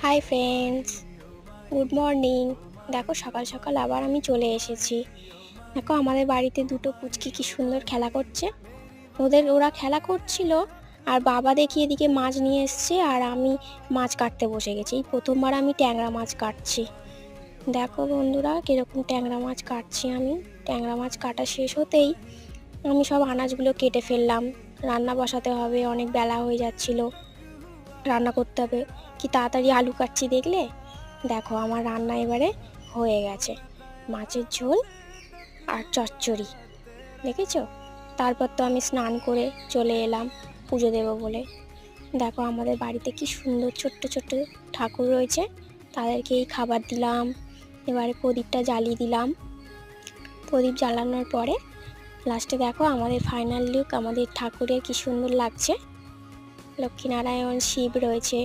Hi friends, good morning. দেখো সকাল সকাল আবার আমি চলে এসেছি। দেখো আমাদের বাড়িতে দুটো পুচকি কি সুন্দর খেলা করছে। ওরা খেলা করছিল আর বাবা দেখি এদিকে মাছ নিয়ে এসছে আর আমি মাছ কাটতে বসে গেছি। এই প্রথমবার আমি ট্যাংরা মাছ কাটছি। দেখো বন্ধুরা কীরকম ট্যাংরা মাছ কাটছি আমি। ট্যাংরা মাছ কাটা শেষ হতেই আমি সব আনাজগুলো কেটে ফেললাম। রান্না বসাতে হবে, অনেক বেলা হয়ে যাচ্ছিল, রান্না করতে হবে। কি তাড়াতাড়ি আলু কাটছি দেখলে। দেখো আমার রান্না এবারে হয়ে গেছে, মাছের ঝোল আর চচ্চড়ি, দেখেছো। তারপর তো আমি স্নান করে চলে এলাম পুজো দেবো বলে। দেখো আমাদের বাড়িতে কি সুন্দর ছোট্ট ছোট্ট ঠাকুর রয়েছে, তাদেরকে এই খাবার দিলাম। এবারে প্রদীপটা জ্বালিয়ে দিলাম। প্রদীপ জ্বালানোর পরে লাস্টে দেখো আমাদের ফাইনাল লুক আমাদের ঠাকুরের কি সুন্দর লাগছে। লক্ষ্মীনারায়ণ, শিব রয়েছে,